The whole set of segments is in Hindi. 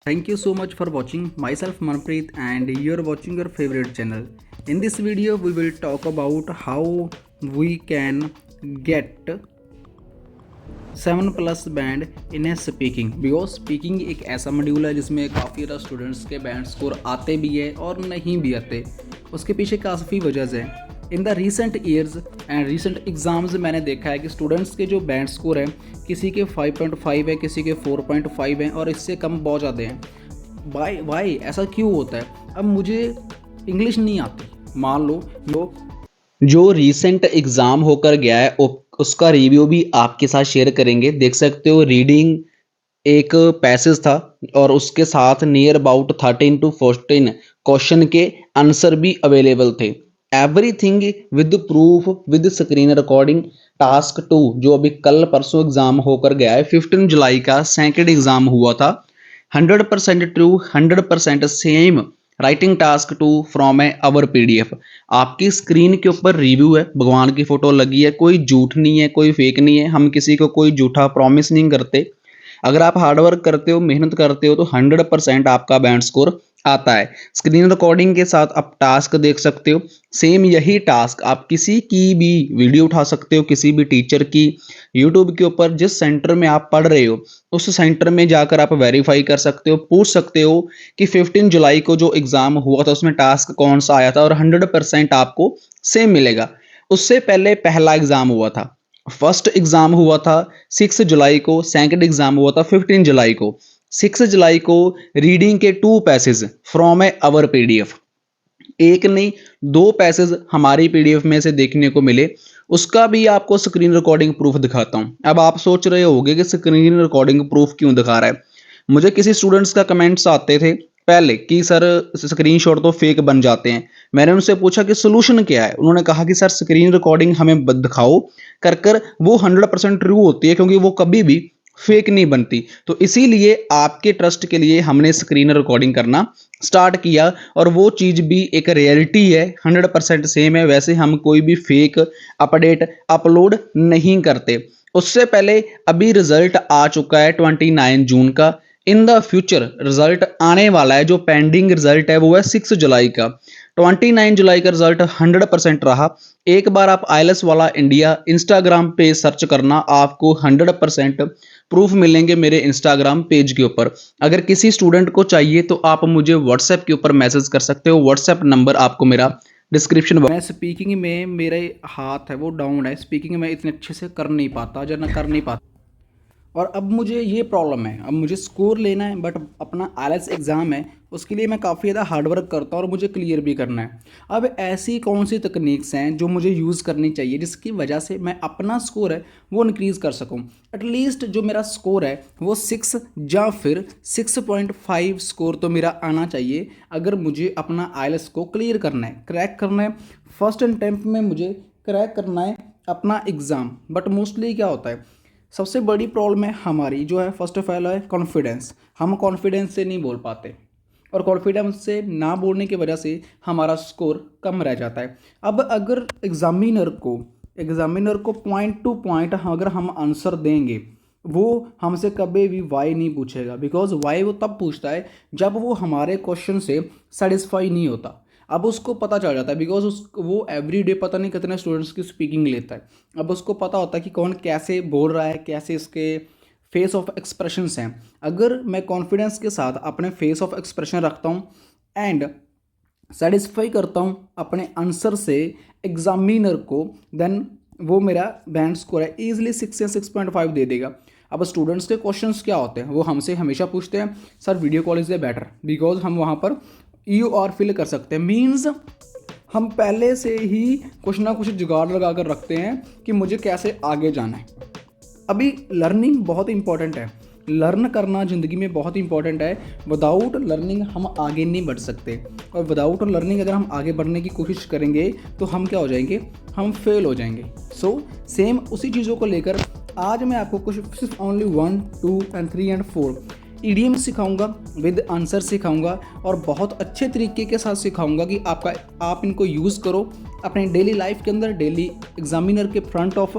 Thank you so much for watching. Myself Manpreet and you're watching your favorite channel. In this video we will talk about how we can get 7+ band in speaking. Because speaking एक ऐसा मॉड्यूल है जिसमें काफ़ी ज़्यादा स्टूडेंट्स के बैंड स्कोर आते भी है और नहीं भी आते। उसके पीछे काफ़ी वजह है। In the recent years and recent exams मैंने देखा है कि स्टूडेंट्स के जो बैंड स्कोर हैं किसी के 5.5 है, किसी के 4.5 हैं और इससे कम बहुत ज़्यादा हैं। वाई ऐसा क्यों होता है? अब मुझे इंग्लिश नहीं आती, मान लो जो रीसेंट एग्ज़ाम होकर गया है उसका रिव्यू भी आपके साथ शेयर करेंगे। देख सकते हो रीडिंग एक पैसेज था और उसके साथ नियर अबाउट 13 to 14 क्वेश्चन के आंसर भी अवेलेबल थे। Everything with proof with screen recording. Task 2 जो अभी कल परसों एग्जाम होकर गया है, 15 जुलाई का सेकंड एग्जाम हुआ था। 100% true, 100% same writing task 2 from A our PDF। आपकी स्क्रीन के ऊपर रिव्यू है, भगवान की फोटो लगी है, कोई झूठ नहीं है, कोई फेक नहीं है। हम किसी को कोई झूठा प्रॉमिस नहीं करते। अगर आप हार्डवर्क करते हो, मेहनत करते हो तो 100% आपका बैंड स्कोर आता है। स्क्रीन रिकॉर्डिंग के साथ आप टास्क देख सकते हो। सेम यही टास्क आप किसी की भी वीडियो उठा सकते हो, किसी भी टीचर की, यूट्यूब के ऊपर जिस सेंटर में आप पढ़ रहे हो उस सेंटर में जाकर आप वेरीफाई कर सकते हो, पूछ सकते हो कि 15 जुलाई को जो एग्जाम हुआ था उसमें टास्क कौन सा आया था और 100% आपको सेम मिलेगा। उससे पहले पहला एग्जाम हुआ था, फर्स्ट एग्जाम हुआ था 6 जुलाई को, सेकंड एग्जाम हुआ था 15 जुलाई को। 6 जुलाई को रीडिंग के 2 passage from A our PDF, एक नहीं 2 पैसेज हमारी PDF में से देखने को मिले। उसका भी आपको स्क्रीन रिकॉर्डिंग प्रूफ दिखाता हूं। अब आप सोच रहे होंगे कि स्क्रीन रिकॉर्डिंग प्रूफ क्यों दिखा रहा है। मुझे किसी स्टूडेंट्स का कमेंट्स आते थे पहले कि सर स्क्रीनशॉट तो फेक बन जाते हैं। मैंने उनसे पूछा कि सोल्यूशन क्या है। उन्होंने कहा कि सर स्क्रीन रिकॉर्डिंग हमें दिखाओ कर वो 100% ट्रू होती है क्योंकि वो कभी भी फेक नहीं बनती। तो इसीलिए आपके ट्रस्ट के लिए हमने स्क्रीन रिकॉर्डिंग करना स्टार्ट किया और वो चीज़ भी एक रियलिटी है, 100% सेम है। वैसे हम कोई भी फेक अपडेट अपलोड नहीं करते। उससे पहले अभी रिजल्ट आ चुका है 29 जून का। इन द फ्यूचर रिजल्ट आने वाला है, जो पेंडिंग रिजल्ट है वो है 6 जुलाई का। 29 जुलाई का रिजल्ट 100% रहा। एक बार आप IELTS वाला इंडिया इंस्टाग्राम पे सर्च करना, आपको 100% प्रूफ मिलेंगे मेरे इंस्टाग्राम पेज के ऊपर। अगर किसी स्टूडेंट को चाहिए तो आप मुझे व्हाट्सएप के ऊपर मैसेज कर सकते हो। व्हाट्सएप नंबर आपको मेरा डिस्क्रिप्शन में। स्पीकिंग में मेरे हाथ है वो डाउन है, स्पीकिंग में इतने अच्छे से कर नहीं पाता, कर नहीं पाता। और अब मुझे ये प्रॉब्लम है, अब मुझे स्कोर लेना है बट अपना IELTS एग्ज़ाम है उसके लिए मैं काफ़ी ज़्यादा हार्डवर्क करता हूँ और मुझे क्लियर भी करना है। अब ऐसी कौन सी तकनीक्स हैं जो मुझे यूज़ करनी चाहिए जिसकी वजह से मैं अपना स्कोर है वो इंक्रीज़ कर सकूँ। एटलीस्ट जो मेरा स्कोर है वो 6 या फिर 6.5 स्कोर तो मेरा आना चाहिए अगर मुझे अपना IELTS को क्लियर करना है, क्रैक करना है। फर्स्ट अटेम्प्ट में मुझे क्रैक करना है अपना एग्ज़ाम। बट मोस्टली क्या होता है, सबसे बड़ी प्रॉब्लम है हमारी जो है, फर्स्ट ऑफ ऑल है कॉन्फिडेंस। हम कॉन्फिडेंस से नहीं बोल पाते और कॉन्फिडेंस से ना बोलने की वजह से हमारा स्कोर कम रह जाता है। अब अगर एग्ज़ामिनर को पॉइंट टू पॉइंट अगर हम आंसर देंगे, वो हमसे कभी भी वाई नहीं पूछेगा। बिकॉज वाई वो तब पूछता है जब वो हमारे क्वेश्चन से सेटिस्फाई नहीं होता। अब उसको पता चल जाता है बिकॉज वो एवरीडे पता नहीं कितने स्टूडेंट्स की स्पीकिंग लेता है। अब उसको पता होता है कि कौन कैसे बोल रहा है, कैसे इसके फेस ऑफ एक्सप्रेशंस हैं। अगर मैं कॉन्फिडेंस के साथ अपने फेस ऑफ एक्सप्रेशन रखता हूँ एंड सेटिस्फाई करता हूँ अपने आंसर से एग्जामिनर को, देन वो मेरा बैंड स्कोर है ईजिली 6 या 6.5 दे देगा। अब स्टूडेंट्स के क्वेश्चंस क्या होते हैं, वो हमसे हमेशा पूछते हैं sir video call is better, because हम वहाँ पर EOR फिल कर सकते हैं। मीन्स हम पहले से ही कुछ ना कुछ जुगाड़ लगा कर रखते हैं कि मुझे कैसे आगे जाना है। अभी लर्निंग बहुत इंपॉर्टेंट है, लर्न करना ज़िंदगी में बहुत इंपॉर्टेंट है। विदाउट लर्निंग हम आगे नहीं बढ़ सकते और विदाउट लर्निंग अगर हम आगे बढ़ने की कोशिश करेंगे तो हम क्या हो जाएंगे, हम फेल हो जाएंगे। सो सेम उसी चीज़ों को लेकर आज मैं आपको कुछ सिर्फ ओनली 1, 2 and 3 and 4 ईडीएम सिखाऊंगा, विद आंसर सिखाऊंगा और बहुत अच्छे तरीके के साथ सिखाऊंगा कि आप इनको यूज़ करो अपने डेली लाइफ के अंदर, डेली एग्जामिनर के फ्रंट ऑफ,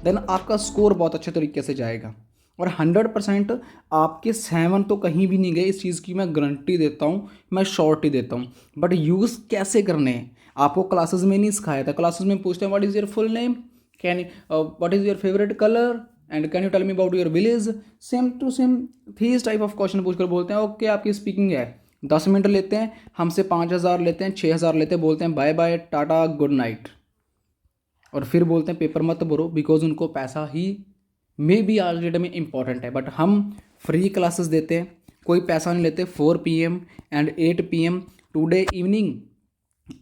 देन आपका स्कोर बहुत अच्छे तरीके से जाएगा। और 100% आपके 7 तो कहीं भी नहीं गए, इस चीज़ की मैं गारंटी देता हूँ, मैं श्योरिटी देता हूँ। बट यूज़ कैसे करने हैं आपको क्लासेस में नहीं सिखाया था। क्लासेस में पूछते हैं what is your full name, can what is your favourite colour and can you tell me about your village. Same to same these type of question पूछकर बोलते हैं ओके आपकी स्पीकिंग है। 10 मिनट लेते हैं, हमसे 5,000 लेते हैं, 6,000 लेते हैं, बोलते हैं bye bye tata good night, और फिर बोलते हैं पेपर मत भरो, बिकॉज उनको पैसा ही मे बी आज डेट में इंपॉर्टेंट है। बट हम फ्री क्लासेस देते हैं, कोई पैसा नहीं लेते। 4 PM and 8 PM today evening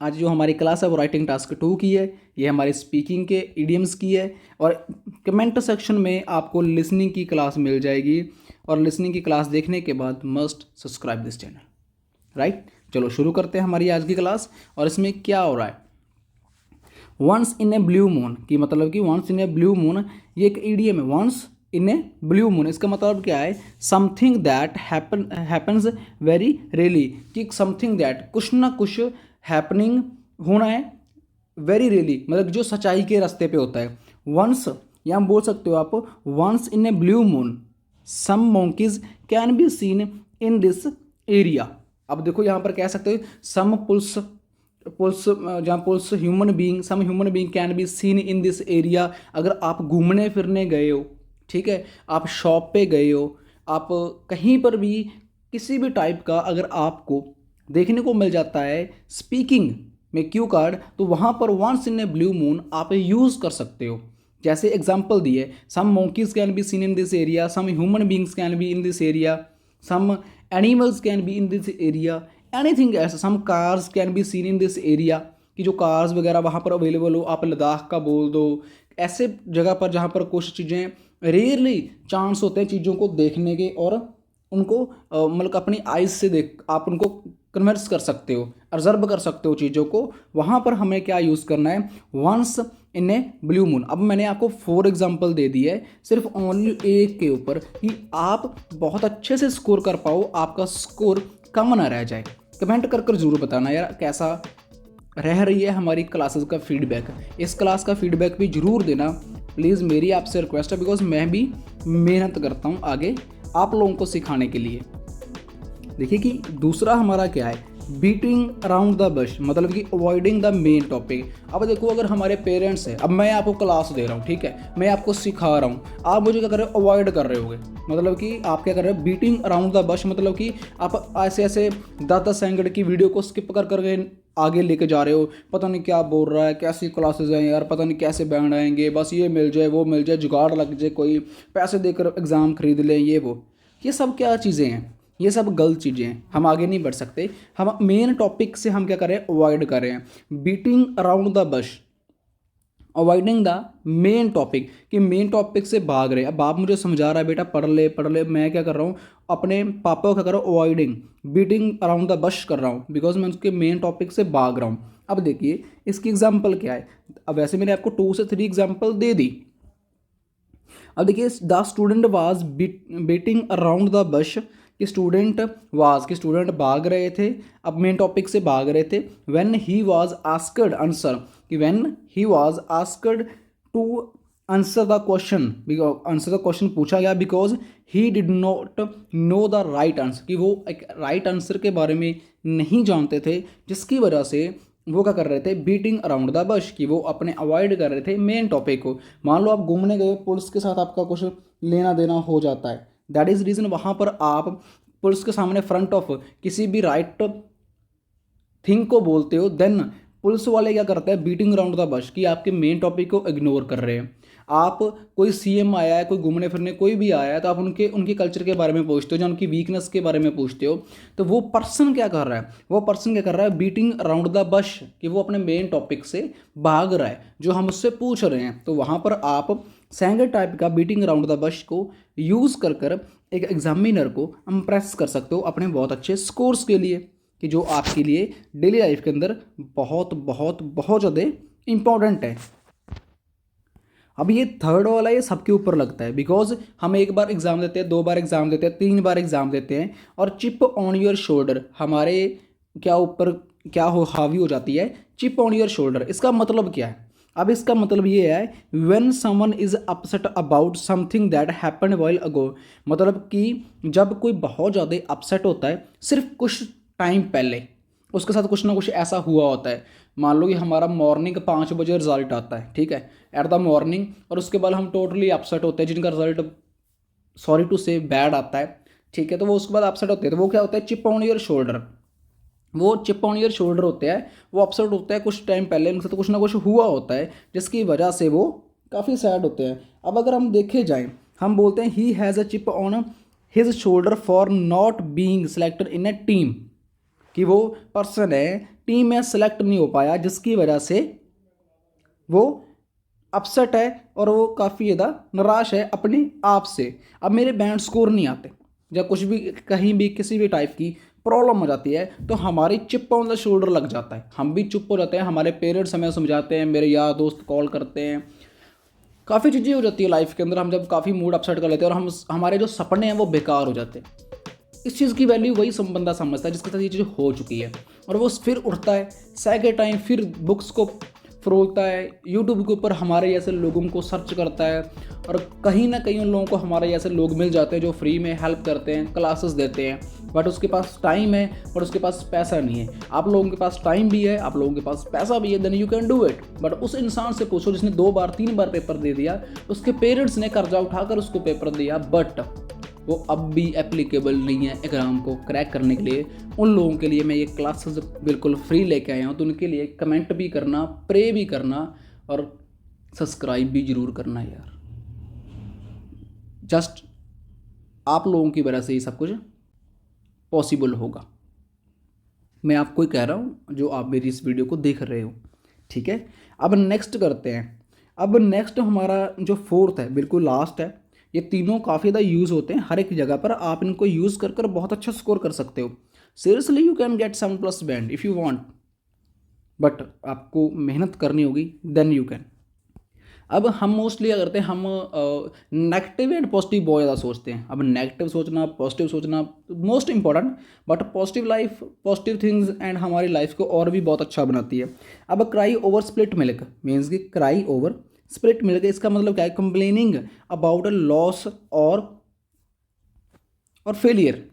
आज जो हमारी क्लास है वो राइटिंग टास्क 2 की है, ये हमारी स्पीकिंग के इडियम्स की है। और कमेंट सेक्शन में आपको लिसनिंग की क्लास मिल जाएगी, और लिसनिंग की क्लास देखने के बाद must subscribe this channel, right. चलो शुरू करते हैं हमारी आज की क्लास। और इसमें क्या हो रहा है, once in a blue moon की मतलब कि once in a blue moon ये एक ईडियम है। Once in a blue moon इसका मतलब क्या है, something that happens very rarely, कि समथिंग दैट कुछ ना कुछ हैपनिंग होना है वेरी रेयरली, मतलब जो सच्चाई के रास्ते पे होता है। वंस यहाँ बोल सकते हो आप, once in a blue moon some monkeys can be seen in this area. अब देखो यहाँ पर कह सकते हो सम पुल्स पुल्स जहाँ pulls human being, some human being can be seen in this area. अगर आप घूमने फिरने गए हो, ठीक है, आप शॉप पे गए हो, आप कहीं पर भी किसी भी टाइप का अगर आपको देखने को मिल जाता है स्पीकिंग में क्यू कार्ड, तो वहाँ पर once in a blue moon आप यूज़ कर सकते हो। जैसे एग्जाम्पल दिए, some monkeys can be seen in this area, some human beings can be in this area, some animals can be in this area, anything ऐसा, some cars can be seen in this area, कि जो कार्स वगैरह वहाँ पर अवेलेबल हो। आप लद्दाख का बोल दो, ऐसे जगह पर जहाँ पर कुछ चीज़ें रेयरली चांस होते हैं चीज़ों को देखने के, और उनको मतलब अपनी आइज से देख आप उनको कन्वर्स कर सकते हो, ऑब्जर्व कर सकते हो चीज़ों को। वहाँ पर हमें क्या यूज़ करना है, once in a blue moon. अब मैंने आपको 4 एग्जाम्पल दे दिए है सिर्फ ओनली एक के ऊपर, कि आप बहुत अच्छे से स्कोर कर पाओ, आपका स्कोर कम ना रह जाए। कमेंट कर कर ज़रूर बताना यार कैसा रह रही है हमारी क्लासेस का फीडबैक। इस क्लास का फीडबैक भी ज़रूर देना प्लीज़, मेरी आपसे रिक्वेस्ट है, बिकॉज मैं भी मेहनत करता हूँ आगे आप लोगों को सिखाने के लिए। देखिए कि दूसरा हमारा क्या है, बीटिंग अराउंड द बश, मतलब कि अवॉइडिंग द मेन टॉपिक। अब देखो अगर हमारे पेरेंट्स हैं, अब मैं आपको क्लास दे रहा हूँ, ठीक है, मैं आपको सिखा रहा हूँ, आप मुझे क्या कर रहे हो, अवॉइड कर रहे होगे, मतलब कि आप क्या कर रहे हो, बीटिंग अराउंड द बश, मतलब कि आप ऐसे ऐसे 10-10 सेकंड की वीडियो को स्किप कर करके आगे लेके जा रहे हो, पता नहीं क्या बोल रहा है, कैसी क्लासेस हैं यार, पता नहीं कैसे बैंड आएंगे, बस ये मिल जाए वो मिल जाए, जुगाड़ लग जाए, कोई पैसे देकर एग्ज़ाम खरीद लें, ये सब क्या चीज़ें हैं, ये सब गलत चीज़ें हैं। हम आगे नहीं बढ़ सकते, हम मेन टॉपिक से हम क्या कर रहे हैं, अवॉइड कर रहे हैं। Beating around the bush, avoiding the main topic, कि मेन टॉपिक से भाग रहे हैं। अब आप मुझे समझा रहा है बेटा पढ़ ले, मैं क्या कर रहा हूँ, अपने पापा को क्या कर रहा हूँ, avoiding, beating around the bush कर रहा हूँ, बिकॉज मैं उसके मेन टॉपिक से भाग रहा हूँ। अब देखिए इसकी एग्जाम्पल क्या है, अब वैसे मैंने आपको 2 से 3 एग्जाम्पल दे दी। अब देखिए the student was beating around the bush, कि स्टूडेंट भाग रहे थे, अब मेन टॉपिक से भाग रहे थे। When he was asked answer, कि when he was asked to answer the question पूछा गया, because he did not know the right answer, कि वो एक राइट आंसर के बारे में नहीं जानते थे, जिसकी वजह से वो क्या कर रहे थे, बीटिंग अराउंड द बश, कि वो अपने अवॉइड कर रहे थे मेन टॉपिक को। मान लो आप घूमने गए, पुलिस के साथ आपका कुछ लेना देना हो जाता है, दैट इज़ रीज़न वहाँ पर आप पुलिस के सामने फ्रंट ऑफ किसी भी राइट थिंग को बोलते हो, देन पुलिस वाले क्या करते हैं, बीटिंग अराउंड द बश, कि आपके मेन टॉपिक को इग्नोर कर रहे हैं। आप कोई CM आया है, कोई घूमने फिरने कोई भी आया है, तो आप उनके कल्चर के बारे में पूछते हो, या उनकी वीकनेस के बारे में पूछते हो, तो वो पर्सन क्या कर रहा है, बीटिंग अराउंड द बश, कि वो अपने मेन टॉपिक से भाग रहा है जो हम उससे पूछ रहे हैं। तो वहाँ पर आप सेंगर टाइप का बीटिंग अराउंड द बश को यूज़ कर एक एग्जामिनर को इम्प्रेस कर सकते हो अपने बहुत अच्छे स्कोर्स के लिए, कि जो आपके लिए डेली लाइफ के अंदर बहुत बहुत बहुत ज़्यादा इम्पॉर्टेंट है। अब ये थर्ड वाला ये सबके ऊपर लगता है, बिकॉज हम एक बार एग्ज़ाम देते हैं, 2 बार एग्ज़ाम देते हैं, 3 बार एग्ज़ाम देते हैं, और चिप ऑन योर शोल्डर हमारे क्या ऊपर क्या हो हावी हो जाती है, चिप ऑन योर शोल्डर। इसका मतलब क्या है, अब इसका मतलब ये है when someone is upset about something that happen while ago, मतलब कि जब कोई बहुत ज़्यादा अपसेट होता है सिर्फ कुछ टाइम पहले, उसके साथ कुछ ना कुछ ऐसा हुआ होता है। मान लो कि हमारा मॉर्निंग 5 बजे रिजल्ट आता है, ठीक है, एट द मॉर्निंग, और उसके बाद हम टोटली अपसेट होते हैं जिनका रिजल्ट सॉरी टू से बैड आता है, ठीक है, तो वो उसके बाद अपसेट होते हैं, तो वो क्या होता है, चिप ऑन योर शोल्डर, वो चिप ऑन ईयर शोल्डर होते हैं, वो अपसेट होता है कुछ टाइम पहले, उनसे तो कुछ ना कुछ हुआ होता है जिसकी वजह से वो काफ़ी सैड होते हैं। अब अगर हम देखे जाएं, हम बोलते हैं he has a chip on his shoulder for not being selected in A team, कि वो पर्सन है टीम में सेलेक्ट नहीं हो पाया जिसकी वजह से वो अपसेट है और वो काफ़ी ज़्यादा निराश है अपने आप से। अब मेरे बैंड स्कोर नहीं आते, या कुछ भी कहीं भी किसी भी टाइप की प्रॉब्लम हो जाती है तो हमारी चिप ऑन द शोल्डर लग जाता है, हम भी चुप हो जाते हैं, हमारे पेरेंट्स हमें समझाते हैं, मेरे यार दोस्त कॉल करते हैं, काफ़ी चीज़ें हो जाती है लाइफ के अंदर, हम जब काफ़ी मूड अपसेट कर लेते हैं और हम हमारे जो सपने हैं वो बेकार हो जाते हैं। इस चीज़ की वैल्यू वही बंदा समझता है जिसके साथ ये चीज़ हो चुकी है, और वो फिर उठता है सेकंड टाइम, फिर बुक्स को फरोलता है, यूट्यूब के ऊपर हमारे जैसे लोगों को सर्च करता है, और कहीं ना कहीं उन लोगों को हमारे जैसे लोग मिल जाते हैं जो फ्री में हेल्प करते हैं, क्लासेस देते हैं, बट उसके पास टाइम है और उसके पास पैसा नहीं है। आप लोगों के पास टाइम भी है, आप लोगों के पास पैसा भी है, then you can do it. But उस इंसान से पूछो जिसने 2 बार 3 बार पेपर दे दिया, उसके पेरेंट्स ने कर्जा उठाकर उसको पेपर दिया, बट वो अब भी एप्लीकेबल नहीं है एग्ज़ाम को क्रैक करने के लिए। उन लोगों के लिए मैं ये क्लासेस बिल्कुल फ्री लेके आया हूँ, तो उनके लिए कमेंट भी करना, प्रे भी करना और सब्सक्राइब भी ज़रूर करना यार। जस्ट आप लोगों की वजह से ये सब कुछ पॉसिबल होगा, मैं आपको ही कह रहा हूँ जो आप मेरी इस वीडियो को देख रहे हो, ठीक है। अब नेक्स्ट करते हैं। अब नेक्स्ट हमारा जो फोर्थ है, बिल्कुल लास्ट है, ये तीनों काफ़ी ज़्यादा यूज़ होते हैं हर एक जगह पर, आप इनको यूज़ कर कर बहुत अच्छा स्कोर कर सकते हो। Seriously you can gate 7+ band if you want, but आपको मेहनत करनी होगी, देन यू कैन। अब हम मोस्टली क्या करते हैं, हम नेगेटिव एंड पॉजिटिव बहुत ज़्यादा सोचते हैं। अब नेगेटिव सोचना, पॉजिटिव सोचना most important, but positive life, positive things and हमारी लाइफ को और भी बहुत अच्छा बनाती है। अब cry over split milk means कि क्राई ओवर स्प्लिट मिल्क, इसका मतलब क्या है, कंप्लेनिंग अबाउट अ लॉस और फेलियर,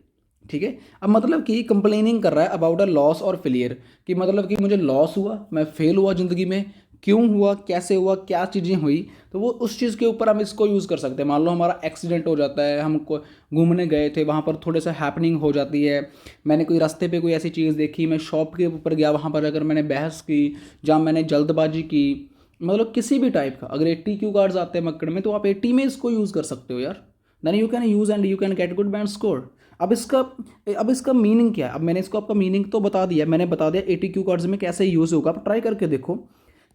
ठीक है। अब मतलब कि कंप्लेनिंग कर रहा है अबाउट अ लॉस और फेलियर, कि मतलब कि मुझे लॉस हुआ, मैं फेल हुआ ज़िंदगी में, क्यों हुआ, कैसे हुआ, क्या चीज़ें हुई, तो वो उस चीज़ के ऊपर हम इसको यूज़ कर सकते हैं। मान लो हमारा एक्सीडेंट हो जाता है, हम घूमने गए थे, वहाँ पर थोड़े सा हैपनिंग हो जाती है, मैंने कोई रास्ते पे कोई ऐसी चीज़ देखी, मैं शॉप के ऊपर गया, वहाँ पर अगर मैंने बहस की, जहाँ मैंने जल्दबाजी की, मतलब किसी भी टाइप का, अगर 80 क्यू कार्ड्स आते हैं मक्कड़ में तो आप 80 में इसको यूज़ कर सकते हो यार, then you can use and you can get good band score. अब इसका मीनिंग क्या है, अब मैंने इसको आपका मीनिंग तो बता दिया, मैंने बता दिया 80 क्यू कार्ड्स में कैसे यूज़ होगा, आप ट्राई करके देखो।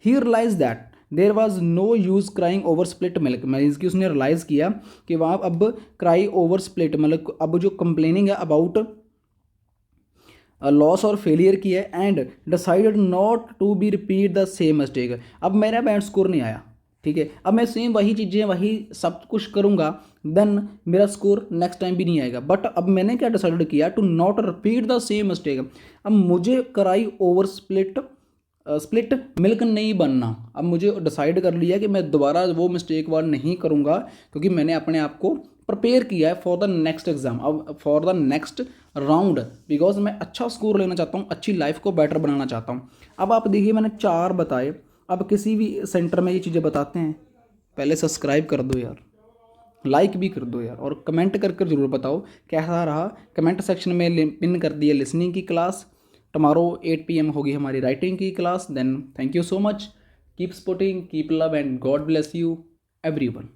He realize that there was no use crying over split milk, मैं इसकी उसने रियलाइज़ किया कि वहाँ अब क्राई ओवर स्प्लिट मतलब अब जो कंप्लेनिंग है अबाउट लॉस और फेलियर की है, and decided not to be repeat the same mistake. अब मेरा बैंड स्कोर नहीं आया, ठीक है, अब मैं सेम वही चीज़ें वही सब कुछ करूँगा, देन मेरा स्कोर नेक्स्ट टाइम भी नहीं आएगा। बट अब मैंने क्या डिसाइडेड किया, to not repeat the same mistake. अब मुझे कराई ओवर स्प्लिट मिल्क नहीं बनना। अब मुझे डिसाइड कर लिया कि मैं दोबारा वो मिस्टेक वार नहीं करूँगा, क्योंकि मैंने अपने आप को प्रिपेयर किया है फॉर द नेक्स्ट एग्जाम, अब for the next round, because मैं अच्छा स्कोर लेना चाहता हूँ, अच्छी लाइफ को बेटर बनाना चाहता हूँ। अब आप देखिए मैंने 4 बताए, अब किसी भी सेंटर में ये चीज़ें बताते हैं, पहले सब्सक्राइब कर दो यार, लाइक भी कर दो यार, और कमेंट करके ज़रूर बताओ कैसा रहा। कमेंट सेक्शन में पिन कर दिए लिसनिंग की क्लास, टमारो 8 PM होगी हमारी राइटिंग की class. Then thank you so much, keep supporting, keep love and God bless you everyone.